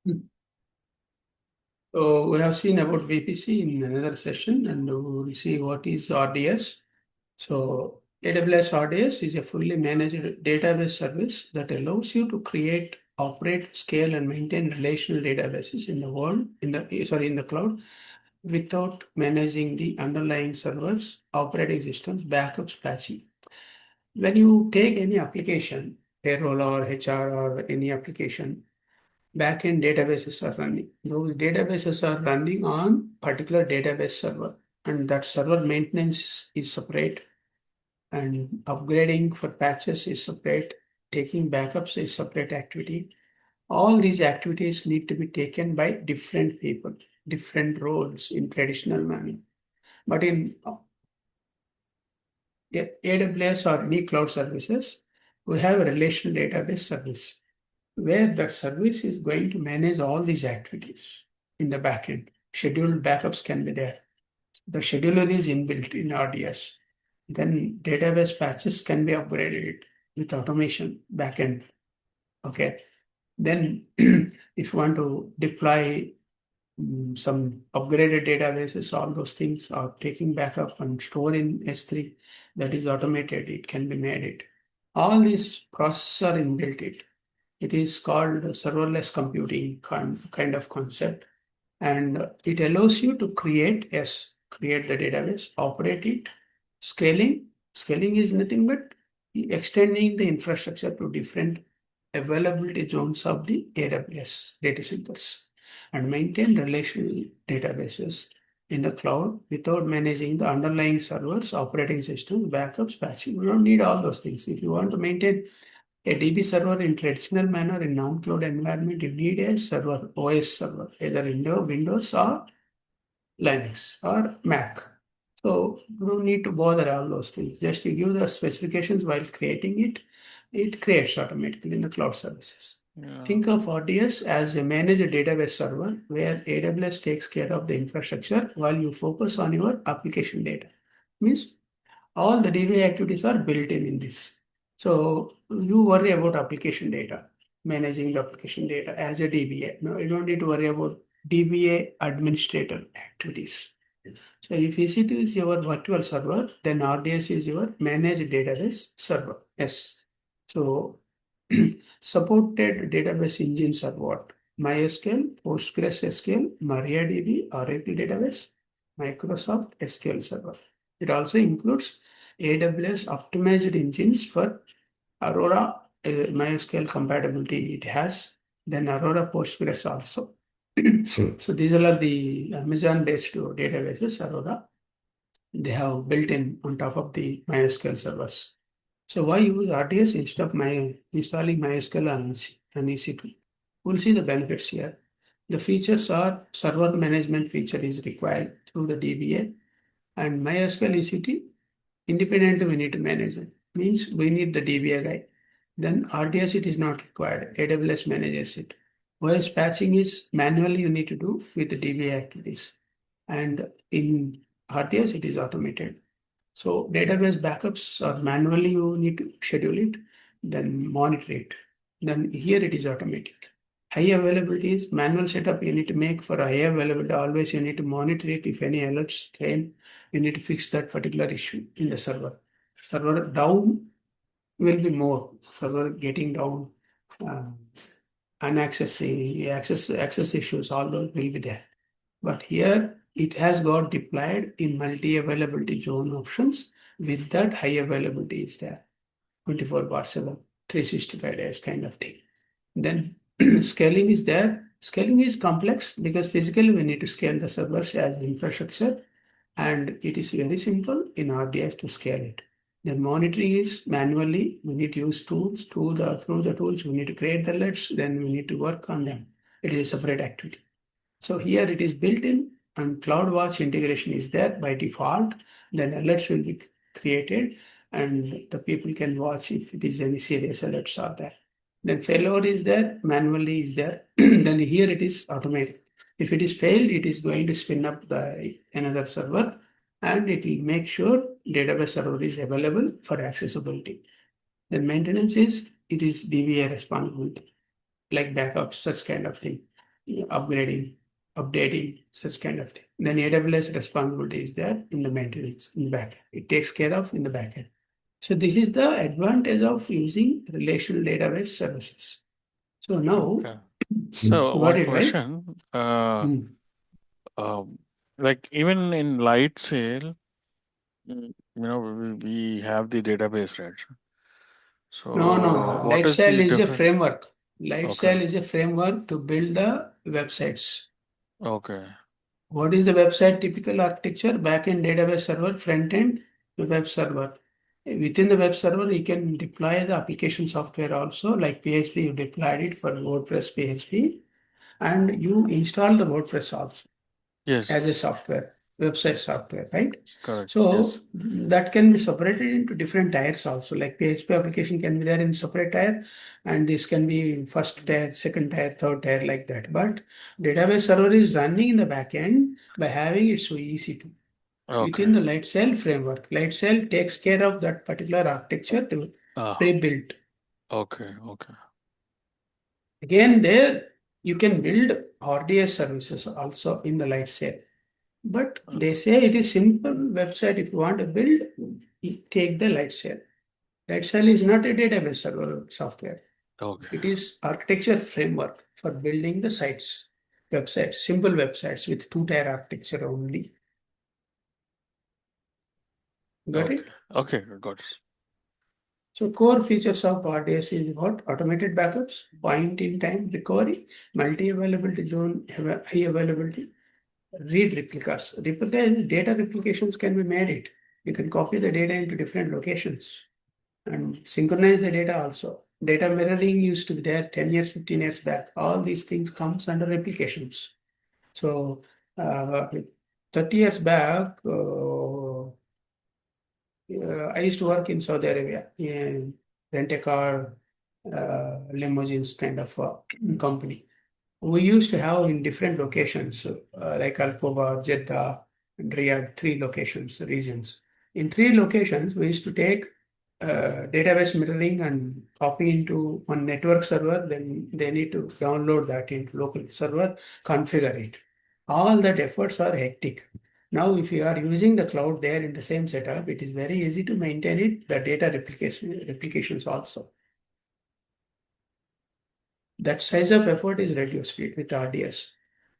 Hmm. So we have seen about VPC in another session, and we will see what is RDS. So AWS RDS is a fully managed database service that allows you to create, operate, scale, and maintain relational databases in the world, in the cloud, without managing the underlying servers, operating systems, backups, patching. When you take any application, payroll or HR or any application, backend databases are running. Those databases are running on particular database server, and that server maintenance is separate, and upgrading for patches is separate, taking backups is separate activity. All these activities need to be taken by different people, different roles in traditional manner. But in AWS or any cloud services, we have a relational database service where that service is going to manage all these activities in the backend. Scheduled backups can be there. The scheduler is inbuilt in RDS. Then database patches can be upgraded with automation backend. Okay. Then if you want to deploy some upgraded databases, all those things are taking backup and store in S3, that is automated. It can be made it. All these processes are inbuilt it. It is called serverless computing kind of concept, and it allows you to create the database, operate it, scaling. Scaling is nothing but extending the infrastructure to different availability zones of the AWS data centers, and maintain relational databases in the cloud without managing the underlying servers, operating systems, backups, patching. You don't need all those things. If you want to maintain a DB server in traditional manner in non-cloud environment, you need a server, OS server, either Windows or Linux or Mac. So you don't need to bother all those things. Just you give the specifications while creating it, it creates automatically in the cloud services. Yeah. Think of RDS as a managed database server where AWS takes care of the infrastructure while you focus on your application data. Means all the DBA activities are built in this. So you worry about application data, managing the application data as a DBA. No, you don't need to worry about DBA administrator activities. So if EC2 is your virtual server, then RDS is your managed database server. Yes. So supported database engines are what? MySQL, PostgreSQL, MariaDB, Oracle Database, Microsoft SQL Server. It also includes AWS optimized engines for Aurora MySQL compatibility. It has then Aurora Postgres also. So these are the Amazon-based databases, Aurora. They have built in on top of the MySQL servers. So why use RDS instead of installing MySQL on EC2? We'll see the benefits here. The features are server management feature is required through the DBA, and MySQL EC2 independently we need to manage it. Means we need the DBA guy. Then RDS it is not required. AWS manages it. Whereas patching is manually you need to do with the DBA activities. And in RDS it is automated. So database backups are manually you need to schedule it, then monitor it. Then here it is automatic. High availability is manual setup you need to make for high availability. Always you need to monitor it. If any alerts came, you need to fix that particular issue in the server. Server down will be more. Server getting down, access issues, all those will be there. But here it has got deployed in multi-availability zone options with that high availability is there. 24/7, 365 days kind of thing. Then scaling is there. Scaling is complex because physically we need to scale the servers as infrastructure, and it is very simple in RDS to scale it. Then monitoring is manually. We need to use tools. Through the tools, we need to create the alerts. Then we need to work on them. It is a separate activity. So here it is built in, and CloudWatch integration is there by default. Then alerts will be created, and the people can watch if it is any serious alerts are there. Then failover is there, manually is there. Then here it is automatic. If it is failed, it is going to spin up another server, and it will make sure database server is available for accessibility. Then maintenance is, it is DBA responsibility, like backups, such kind of thing. upgrading, updating, such kind of thing. Then AWS responsibility is there in the maintenance in the backend. It takes care of in the backend. So this is the advantage of using relational database services. So now, Okay. So you got one it right? question, Hmm. um, like even in Lightsail, we have the database, right? No, no, So no. what is Lightsail the is a difference? framework. Okay. Lightsail is a framework to build the websites. Okay. What is the website typical architecture? Backend database server, front end web server. Within the web server, you can deploy the application software also, like PHP, you deployed it for WordPress PHP, and you install the WordPress also Yes. as a software, website software, right? Correct. So Yes. that can be separated into different tiers also, like PHP application can be there in separate tier, and this can be first tier, second tier, third tier, like that. But database server is running in the backend by having it so easy to within Okay. the Lightsail framework. Lightsail takes care of that particular architecture to Ah. pre-built. Okay. Okay. Again, there you can build RDS services also in the Lightsail. But they say it is simple website. If you want to build, you take the Lightsail. Lightsail is not a database server software. Okay. It is architecture framework for building the sites, websites, simple websites with two-tier architecture only. Got Okay. it? Okay. Got it. So core features of RDS is what? Automated backups, point-in-time recovery, multi-availability zone, high availability, read replicas. Data replications can be made it. You can copy the data into different locations and synchronize the data also. Data mirroring used to be there 10 years, 15 years back. All these things comes under replications. So 30 years back, I used to work in Saudi Arabia in rent a car, limousines kind of company. We used to have in different locations, like Al-Khobar, Jeddah, and Riyadh, three locations, regions. In three locations, we used to take database mirroring and copy into one network server. Then they need to download that into local server, configure it. All that efforts are hectic. Now, if you are using the cloud there in the same setup, it is very easy to maintain it, the data replications also. That size of effort is reduced with RDS.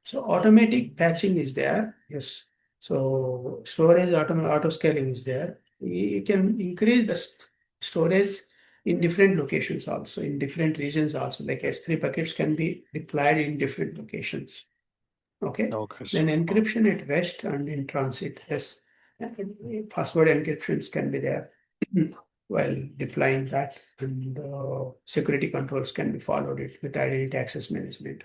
So automatic patching is there. Yes. So storage auto scaling is there. You can increase the storage in different locations also, in different regions also. Like S3 buckets can be deployed in different locations. Okay. Okay. Then Okay. encryption at rest and in transit. Yes. Password encryptions can be there while deploying that, and security controls can be followed it with identity access management.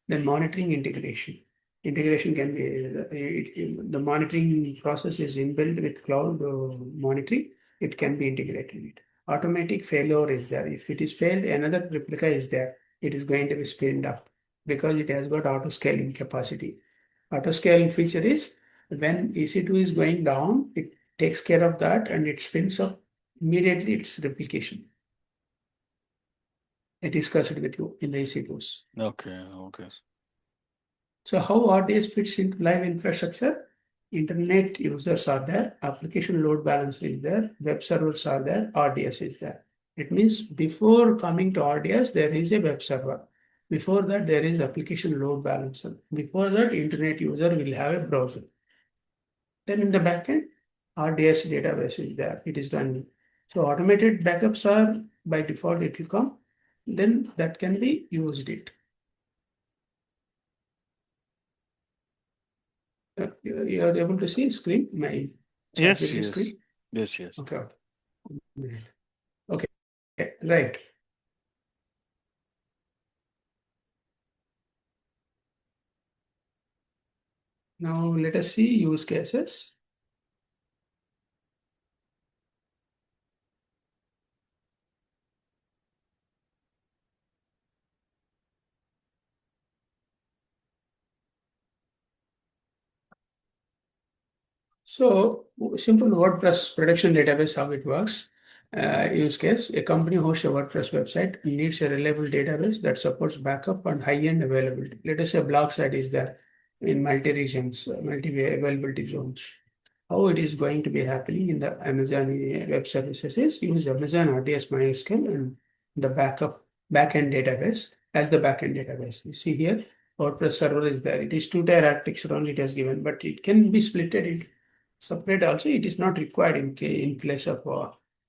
Then monitoring integration. Integration can be the monitoring process is inbuilt with cloud monitoring. It can be integrated. It automatic failover is there. If it is failed, another replica is there. It is going to be spinned up because it has got auto scaling capacity. Auto scale feature is when EC2 is going down, it takes care of that and it spins up immediately its replication. I discussed it with you in the EC2s. Okay. Okay. So how RDS fits into live infrastructure? Internet users are there, application load balancer is there, web servers are there, RDS is there. It means before coming to RDS, there is a web server. Before that, there is application load balancer. Before that, internet user will have a browser. Then in the backend, RDS database is there. It is running. So automated backups are by default it will come. Then that can be used it. You are able to see screen, my chat Yes. video Yes. screen. Yes. Yes. Okay. Okay. Okay. Right. Now let us see use cases. So simple WordPress production database, how it works. use case. A company hosts a WordPress website, needs a reliable database that supports backup and high-end availability. Let us say block site is there in multi-regions, multi-availability zones. How it is going to be happening in the Amazon Web Services is use Amazon RDS MySQL and the backend database as the backend database. You see here, WordPress server is there. It is two-tier architecture only it has given, but it can be splitted into separate also. It is not required in place of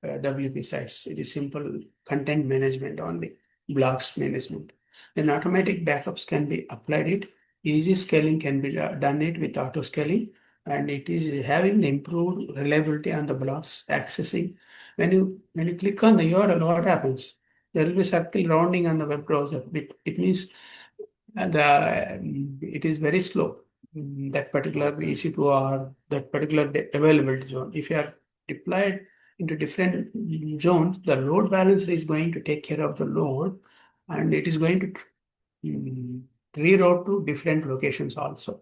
WP sites. It is simple content management only, blocks management. Then automatic backups can be applied it. Easy scaling can be done it with auto scaling, and it is having the improved reliability on the blocks accessing. When you click on the URL, what happens? There will be circle rounding on the web browser. It means it is very slow. That particular EC2 or that particular availability zone. If you are deployed into different zones, the load balancer is going to take care of the load, and it is going to reroute to different locations also.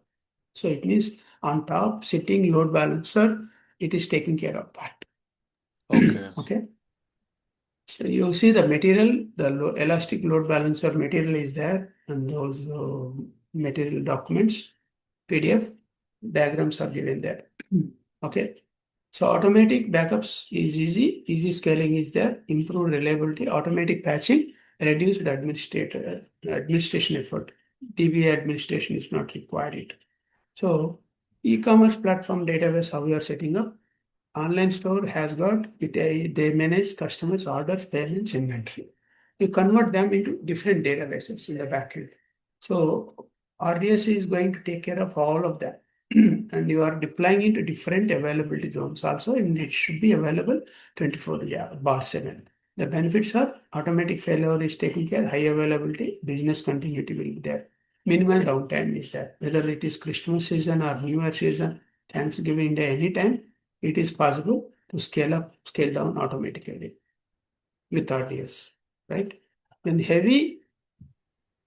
So it means on top sitting load balancer, it is taking care of that. Okay. Okay. So you see the material, the elastic load balancer material is there, and those material documents, PDF, diagrams are given there. Okay. So automatic backups is easy scaling is there, improved reliability, automatic patching, reduced administration effort. DBA administration is not required. So e-commerce platform database, how we are setting up. Online store has got it. They manage customers' orders, payments, inventory. You convert them into different databases in the backend. So RDS is going to take care of all of that. And you are deploying into different availability zones also, and it should be available 24/7. The benefits are automatic failover is taken care, high availability, business continuity will be there. Minimal downtime is there. Whether it is Christmas season or New Year season, Thanksgiving Day, anytime, it is possible to scale up, scale down automatically with RDS, right? Then heavy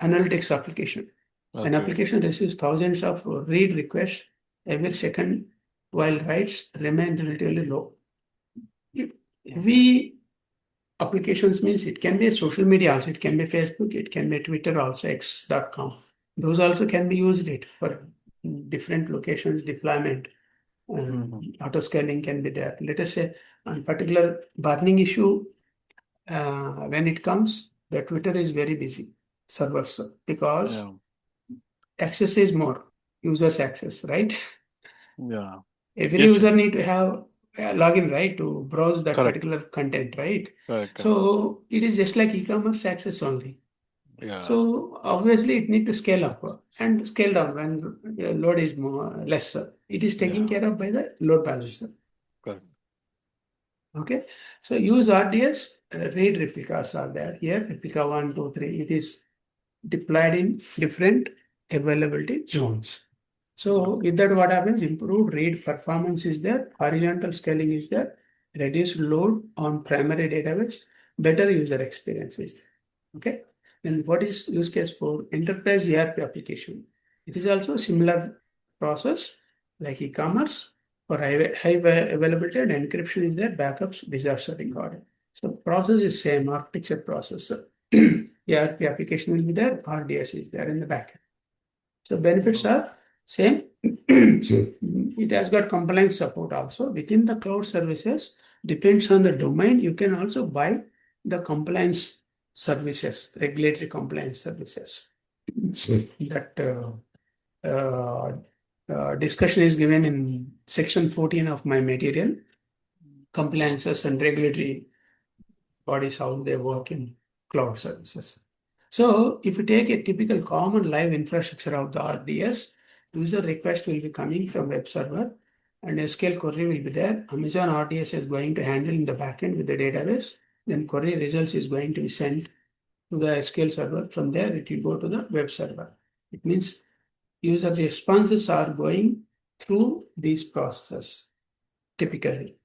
analytics application. An Okay. application receives thousands of read requests every second while writes remain relatively low. Heavy applications means it can be a social media also, it can be Facebook, it can be Twitter also, x.com. Those also can be used it for different locations deployment. Auto scaling can be there. Let us say on particular burning issue, when it comes, the Twitter is very busy servers because Yeah. access is more users access, right? Yeah. Every Yes, user yes. need to have a login, right, to browse that Correct. particular content, right? Correct. So it is just like e-commerce access only. Yeah. So obviously it need to scale up and scale down when load is lesser. It is taken Yeah. care of by the load balancer. Correct. Okay, so use RDS, read replicas are there here, replica 1, 2, 3. It is deployed in different availability zones. So with that, what happens? Improved read performance is there, horizontal scaling is there, reduced load on primary database, better user experience is there. Okay, then what is use case for enterprise ERP application? It is also similar process like e-commerce. For high availability and encryption is there, backups, disaster recording. So process is same, architecture process. ERP application will be there, RDS is there in the backend. So benefits are same. It has got compliance support also. Within the cloud services, depends on the domain, you can also buy the compliance services, regulatory compliance services. That discussion is given in section 14 of my material, compliances and regulatory bodies, how they work in cloud services. So if you take a typical common live infrastructure of the RDS, user request will be coming from web server and SQL query will be there. Amazon RDS is going to handle in the backend with the database. Then query results is going to be sent to the SQL server. From there, it will go to the web server. It means user responses are going through these processes typically,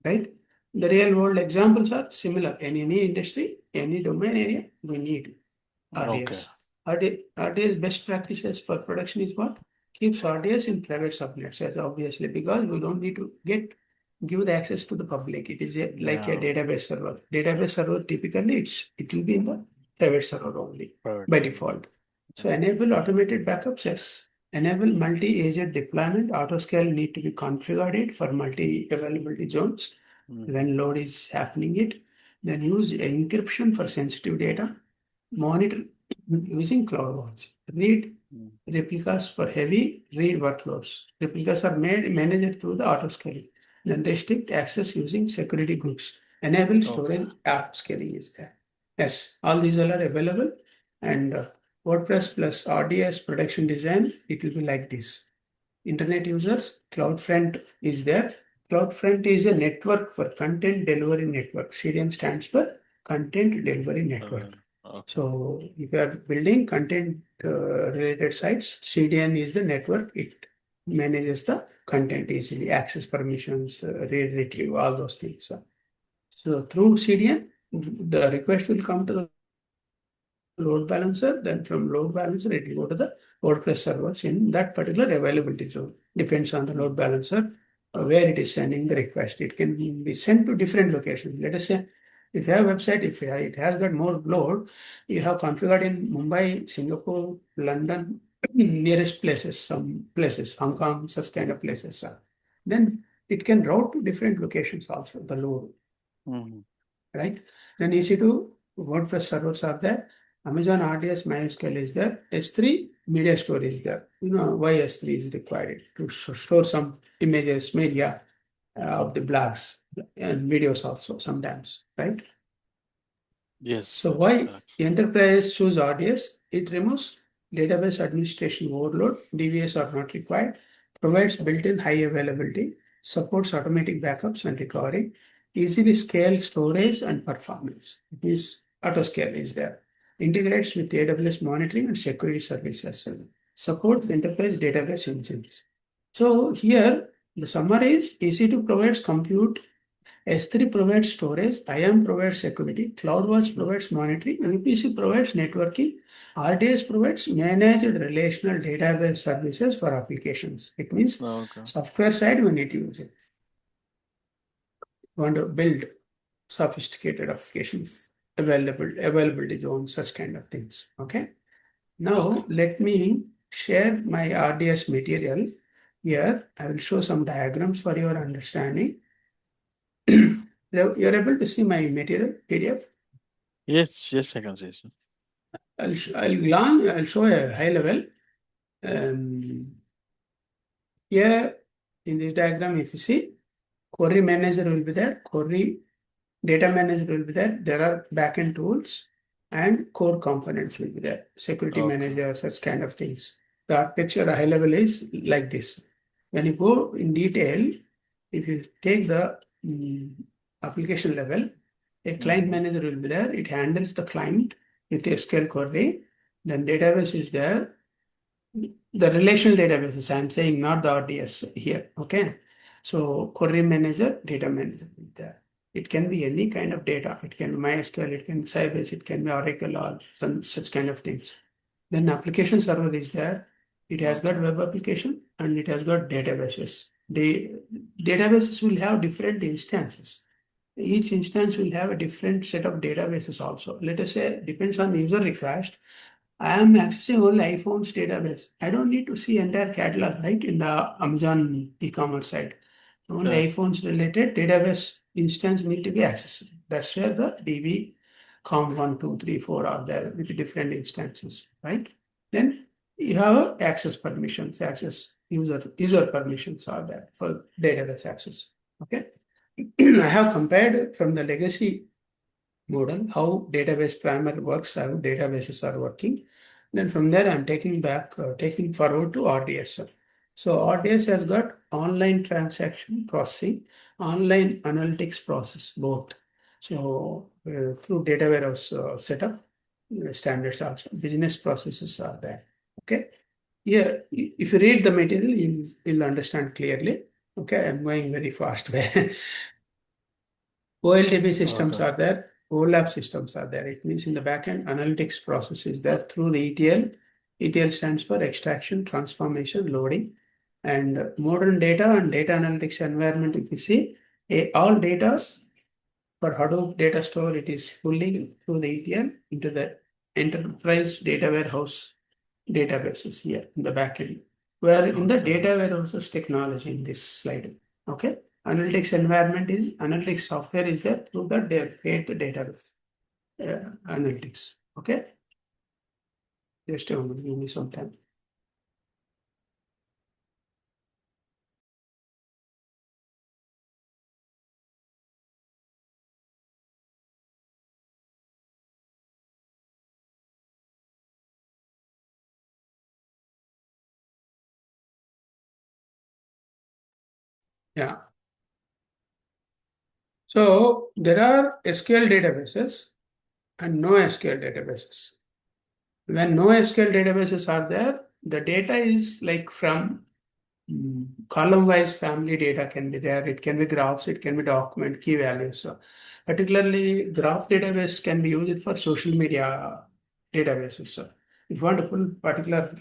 right? The real world examples are similar. In any industry, any domain area, we need Okay. RDS. RDS best practices for production is what? Keeps RDS in private subnets, as obviously, because we don't need to get give the access to the public. It is like a database server. Database server typically it will be in the private server only by default. So enable automated backups, yes. Enable multi-agent deployment. Autoscale need to be configured for multi-availability zones when load is happening it. Then use encryption for sensitive data. Monitor using CloudWatch. Read replicas for heavy read workloads. Replicas are managed through the autoscaling. Then restrict access using security groups. Enable storage app scaling is there. Yes, all these are available. And WordPress plus RDS production design, it will be like this. Internet users, CloudFront is there. CloudFront is a network for content delivery network. CDN stands for Content Delivery Network. So if you are building content related sites, CDN is the network. It manages the content easily, access permissions, retrieve, all those things. So through CDN, the request will come to the load balancer, then from load balancer, it will go to the WordPress servers in that particular availability zone. Depends on the load balancer where it is sending the request. It can be sent to different locations. Let us say, if you have a website, if it has got more load, you have configured in Mumbai, Singapore, London, nearest places, some places, Hong Kong, such kind of places. Then it can route to different locations also, the load. Right? Then EC2 WordPress servers are there. Amazon RDS MySQL is there. S3 media storage is there. You know why S3 is required to store some images, media of the blogs and videos also sometimes, right? Yes. So why enterprise choose RDS? It removes database administration overload. DBAs are not required. Provides built-in high availability. Supports automatic backups and recovery. Easily scale storage and performance. This autoscale is there. Integrates with AWS monitoring and security services. Supports enterprise database engines. So here the summary is EC2 provides compute, S3 provides storage, IAM provides security, CloudWatch provides monitoring, VPC provides networking, RDS provides managed relational database services for applications. It means software side we need to use it. We want to build sophisticated applications, availability zones, such kind of things. Okay. Now let me share my RDS material. Here I will show some diagrams for your understanding. You're able to see my material PDF? Yes, I can see. I'll show a high level. Here in this diagram, if you see, query manager will be there, query data manager will be there. There are backend tools and core components will be there. Security manager, such kind of things. The architecture high level is like this. When you go in detail, if you take the application level, a client manager will be there. It handles the client with SQL query. Then database is there. The relational databases, I'm saying not the RDS here. Okay. So query manager, data manager will be there. It can be any kind of data. It can be MySQL, it can be Sybase, it can be Oracle or some such kind of things. Then application server is there. It has got web application and it has got databases. The databases will have different instances. Each instance will have a different set of databases also. Let us say, depends on the user request. I am accessing only iPhone's database. I don't need to see entire catalog, right, in the Amazon e-commerce side. Only iPhones related database instance need to be accessed. That's where the DB count 1, 2, 3, 4 are there with different instances, right? Then you have access permissions, user permissions are there for database access. Okay. I have compared from the legacy model how database primer works, how databases are working. Then from there, I'm taking forward to RDS. So RDS has got online transaction processing, online analytics process, both. So through data warehouse setup, standards also, business processes are there. Okay. Yeah, if you read the material, you'll understand clearly. Okay, I'm going very fast way. OLTP systems are there, OLAP systems are there. It means in the backend, analytics process is there through the ETL. ETL stands for extraction, transformation, loading. And modern data and data analytics environment, if you see, All data for Hadoop data store, it is pulling through the ETL into the enterprise data warehouse databases here in the backend. We are in the data warehouses technology in this slide. Okay. Analytics environment is analytics software is there through that they create the database analytics. Okay. Just give me some time. Yeah. So there are SQL databases and no SQL databases. When no SQL databases are there, the data is like from column-wise family data can be there. It can be graphs, it can be document, key values. So particularly graph database can be used for social media databases. So if you want to pull particular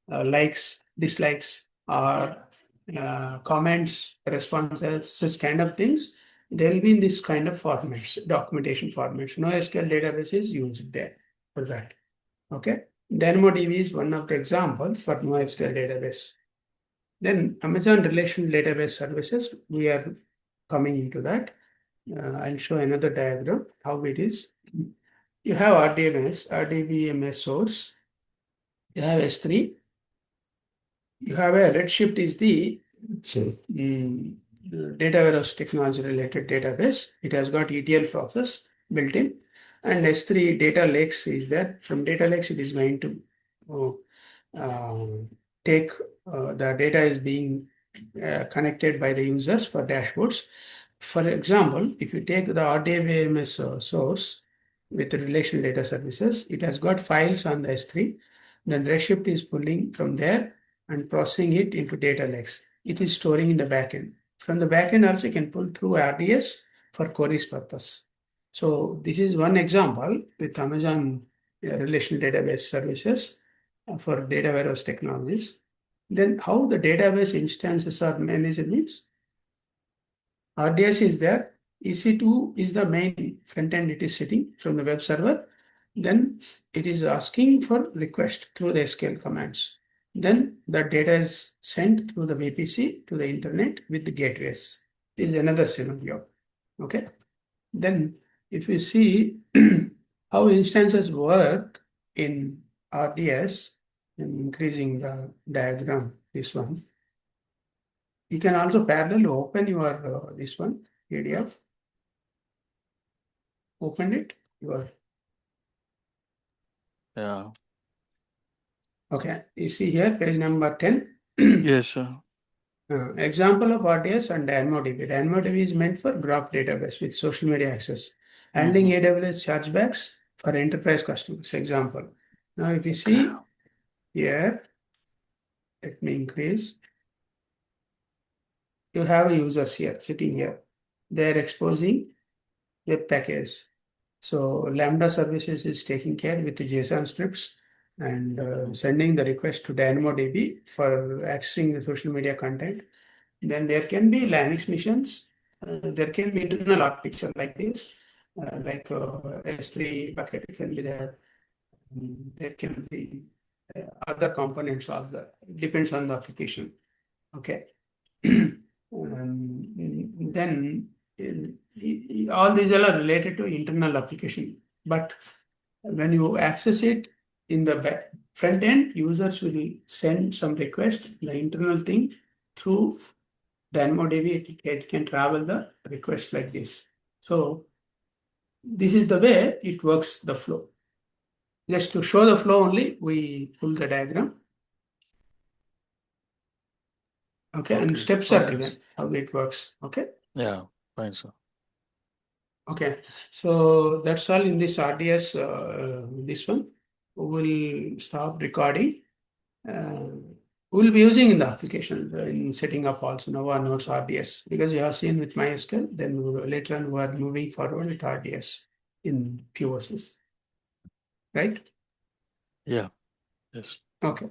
likes, dislikes, or comments, responses, such kind of things, they'll be in this kind of formats, documentation formats. No SQL database is used there for that. Okay. DynamoDB is one of the examples for NoSQL database. Then Amazon Relational Database Services, we are coming into that. I'll show another diagram, how it is. You have RDBMS source. You have S3. You have a Redshift is the data warehouse technology related database. It has got ETL process built in. And S3 data lakes is there. From data lakes, it is going to take the data is being connected by the users for dashboards. For example, if you take the RDBMS source with the relational data services, it has got files on the S3. Then Redshift is pulling from there and processing it into data lakes. It is storing in the backend. From the backend also, you can pull through RDS for queries purpose. So this is one example with Amazon relational database services for data warehouse technologies. Then how the database instances are managed means RDS is there. EC2 is the main front end it is sitting from the web server. Then it is asking for request through the SQL commands. Then the data is sent through the VPC to the internet with the gateways. This is another scenario. Okay. Then if you see how instances work in RDS, I'm increasing the diagram, this one. You can also parallel open your this one, PDF. Open it. Yeah. Okay. You see here, page number 10. Yes, sir. Example of RDS and DynamoDB. DynamoDB is meant for graph database with social media access. Handling AWS chargebacks for enterprise customers. Example. Now, if you see here, let me increase. You have users here, sitting here. They are exposing web package. So Lambda services is taking care with the JSON scripts and sending the request to DynamoDB for accessing the social media content. Then there can be Linux missions. There can be internal architecture like this, like S3 bucket can be there. There can be other components also. Depends on the application. Okay. Then all these are related to internal application. But when you access it in the front end, users will send some request, the internal thing through DynamoDB, it can travel the request like this. So this is the way it works, the flow. Just to show the flow only, we pull the diagram. Okay, and steps are given, how it works. Okay. Yeah, fine, sir. Okay, so that's all in this RDS, this one. We'll stop recording. We'll be using in the application in setting up also Nova Nodes RDS because you have seen with MySQL, then later on we are moving forward with RDS in POCs, right? Yeah, yes. Okay.